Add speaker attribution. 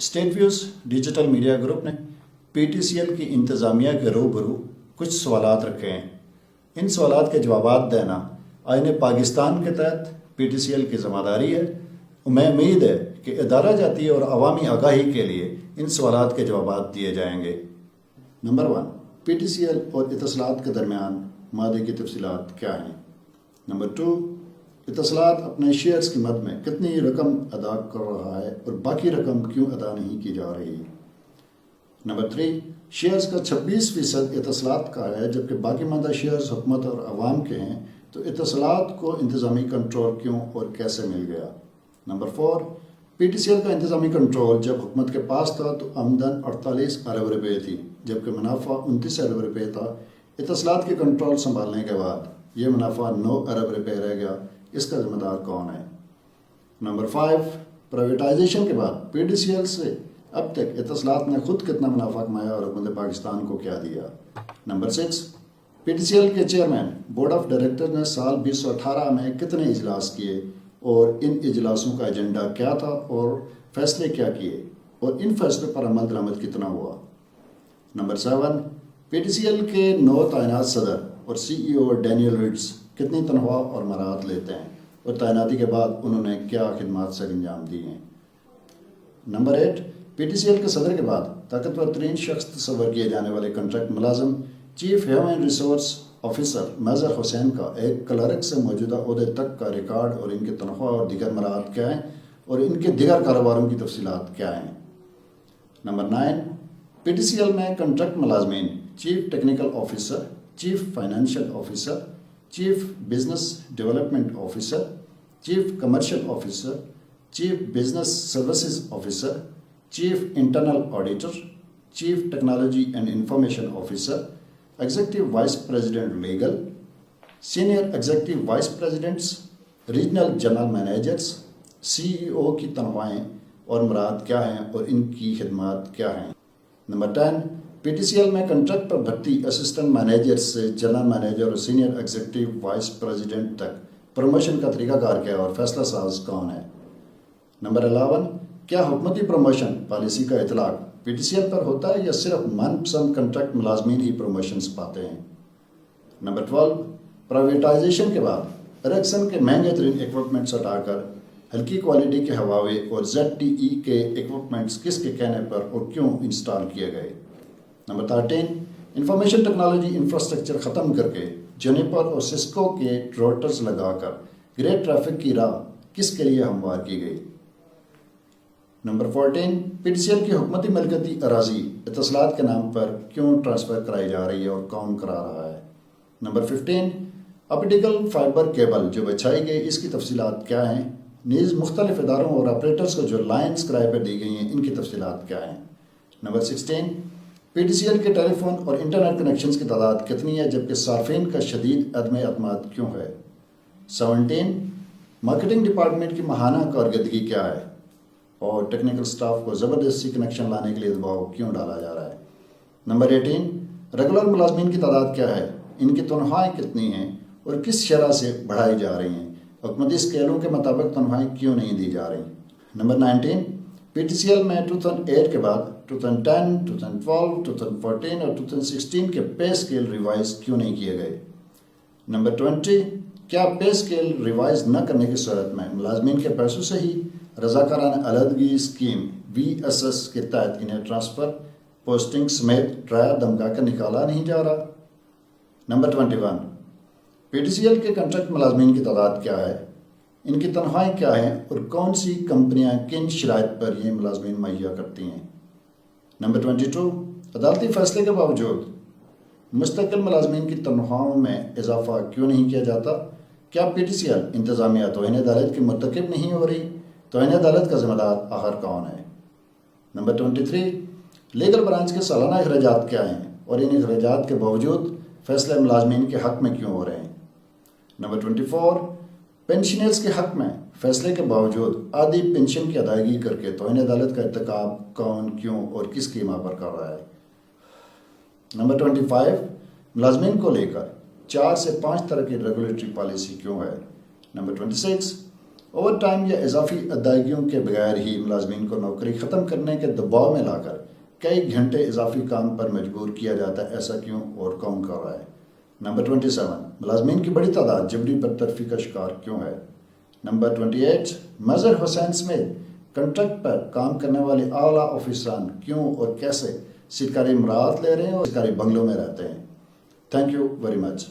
Speaker 1: State views digital media group نے P T C L کی انتظامیہ کے روبرو کچھ سوالات رکھے ہیں۔ ان سوالات کے جوابات دینا آئین پاکستان کے تحت پی ٹی سی ایل کی ذمہ داری ہے۔ میں امید ہے کہ ادارہ جاتی اور عوامی آگاہی کے لیے ان سوالات کے جوابات دیے جائیں گے۔ نمبر 1، پی ٹی سی ایل اور اتصالات کے درمیان معاہدے کی تفصیلات کیا ہیں؟ نمبر 2، اتصالات اپنے شیئرز کی مد میں کتنی رقم ادا کر رہا ہے اور باقی رقم کیوں ادا نہیں کی جا رہی؟ نمبر 3، شیئرز کا 26% اتصالات کا ہے جبکہ باقی ماندہ شیئرز حکومت اور عوام کے ہیں، تو اتصالات کو انتظامی کنٹرول کیوں اور کیسے مل گیا؟ نمبر 4، پی ٹی سی ایل کا انتظامی کنٹرول جب حکومت کے پاس تھا تو آمدن 48 ارب روپے تھی جبکہ منافع 29 ارب روپے تھا۔ اتصالات کے کنٹرول سنبھالنے کے بعد یہ منافع 9 ارب روپے رہ گیا، اس کا ذمہ دار کون ہے؟ نمبر 5، پرائیویٹائزیشن کے بعد پی ٹی سی ایل سے اب تک اتصالات نے خود کتنا منافع کمایا اور حکومت پاکستان کو کیا دیا؟ نمبر 6، پی ٹی سی ایل کے چیئرمین بورڈ آف ڈائریکٹر نے سال 2018 میں کتنے اجلاس کیے اور ان اجلاسوں کا ایجنڈا کیا تھا اور فیصلے کیا کیے اور ان فیصلوں پر عمل درآمد کتنا ہوا؟ نمبر 7، پی ٹی سی ایل کے نو تعینات صدر اور سی ای او ڈینیل ریڈز کتنی تنخواہ اور مراعات لیتے ہیں اور تعیناتی کے بعد انہوں نے کیا خدمات سر انجام دی ہیں؟ نمبر 8، پی ٹی سی ایل کے صدر کے بعد طاقتور ترین شخص تصور کیے جانے والے کنٹریکٹ ملازم چیف ہیومن ریسورس آفیسر مظہر حسین کا ایک کلرک سے موجودہ عہدے تک کا ریکارڈ اور ان کی تنخواہ اور دیگر مراعات کیا ہیں اور ان کے دیگر کاروباروں کی تفصیلات کیا ہیں؟ Number 9، P T C L میں کنٹریکٹ ملازمین chief technical officer, chief financial officer, chief business development officer, chief commercial officer, chief business services officer, chief internal auditor, chief technology and information officer, executive vice president legal, senior executive vice presidents, regional general managers, C E O کی تنخواہیں اور مراعات کیا ہیں اور ان کی خدمات کیا ہیں؟ نمبر 10، پی ٹی سی ایل میں کنٹریکٹ پر بھرتی اسسٹنٹ مینیجر سے جنرل مینیجر اور سینئر ایگزیکٹو وائس پریزیڈنٹ تک پروموشن کا طریقہ کار کیا اور فیصلہ ساز کون ہے؟ نمبر 11، کیا حکومتی پروموشن پالیسی کا اطلاق پی ٹی سی ایل پر ہوتا ہے یا صرف من پسند کنٹریکٹ ملازمین ہی پروموشنز پاتے ہیں؟ نمبر 12، پرائیویٹائزیشن کے بعد اریکسن کے مہنگے ترین ایکوپمنٹس ہٹا کر ہلکی کوالٹی کے ہواوے اور زیڈ ٹی ای کے ایکوپمنٹس کس کے کہنے پر اور کیوں انسٹال کیے گئے؟ نمبر 13، انفارمیشن ٹیکنالوجی انفراسٹرکچر ختم کر کے جونیپر اور سسکو کے روٹرز لگا کر گریٹ ٹریفک کی راہ کس کے لیے ہموار کی گئی؟ نمبر 14، پی ٹی سی ایل کی حکومتی ملکیتی اراضی اتصالات کے نام پر کیوں ٹرانسفر کرائی جا رہی ہے اور کون کرا رہا ہے؟ نمبر 15، آپٹیکل فائبر کیبل جو بچھائی گئی اس کی تفصیلات کیا ہیں؟ نیز مختلف اداروں اور آپریٹرز کو جو لائنز کرائے پر دی گئی ہیں ان کی تفصیلات کیا ہیں؟ نمبر 16، پی ٹی سی ایل کے ٹیلی فون اور انٹرنیٹ کنیکشنز کی تعداد کتنی ہے جبکہ صارفین کا شدید عدم اعتماد کیوں ہے؟ 17، مارکیٹنگ ڈپارٹمنٹ کی ماہانہ کارکردگی کیا ہے اور ٹیکنیکل سٹاف کو زبردستی کنیکشن لانے کے لیے دباؤ کیوں ڈالا جا رہا ہے؟ نمبر 18، ریگولر ملازمین کی تعداد کیا ہے، ان کی تنخواہیں کتنی ہیں اور کس شرح سے بڑھائی جا رہی ہیں، حکومتی اسکیلوں کے مطابق تنخواہیں کیوں نہیں دی جا رہی؟ نمبر 19، پی ٹی سی ایل میں 2008 کے بعد 2010، 2012، 2014 اور 2016 کے پے اسکیل ریوائز کیوں نہیں کیے گئے؟ نمبر 20، کیا پے اسکیل ریوائز نہ کرنے کی صورت میں ملازمین کے پیسوں سے ہی رضاکارانہ علیحدگی اسکیم وی ایس ایس کے تحت انہیں ٹرانسفر، پوسٹنگ سمیت ڈرایا دھمکا کر نکالا نہیں جا رہا؟ نمبر 21، پی ٹی سی ایل کے کنٹریکٹ ملازمین کی تعداد کیا ہے، ان کی تنخواہیں کیا ہیں اور کون سی کمپنیاں کن شرائط پر یہ ملازمین مہیا کرتی ہیں؟ نمبر 22، عدالتی فیصلے کے باوجود مستقل ملازمین کی تنخواہوں میں اضافہ کیوں نہیں کیا جاتا؟ کیا پی ٹی سی ایل انتظامیہ توہین عدالت کی مرتکب نہیں ہو رہی؟ توہین عدالت کا ذمہ دار آخر کون ہے؟ نمبر 23، لیگل برانچ کے سالانہ اخراجات کیا ہیں اور ان اخراجات کے باوجود فیصلے ملازمین کے حق میں کیوں ہو رہے ہیں؟ نمبر 24، پینشنرز کے حق میں فیصلے کے باوجود آدھی پنشن کی ادائیگی کر کے توہین عدالت کا ارتکاب کون، کیوں اور کس قیمہ پر کر رہا ہے؟ نمبر 25، ملازمین کو لے کر 4 سے 5 طرح کی ریگولیٹری پالیسی کیوں ہے؟ نمبر 26، اوور ٹائم یا اضافی ادائیگیوں کے بغیر ہی ملازمین کو نوکری ختم کرنے کے دباؤ میں لا کر کئی گھنٹے اضافی کام پر مجبور کیا جاتا ہے، ایسا کیوں اور کون کر رہا ہے؟ نمبر 27، ملازمین کی بڑی تعداد جبری برطرفی کا شکار کیوں ہے؟ نمبر 28، مظہر حسین سمیت کنٹریکٹ پر کام کرنے والے اعلیٰ آفیسران کیوں اور کیسے سرکاری امارات لے رہے ہیں اور سرکاری بنگلوں میں رہتے ہیں؟ Thank you very much.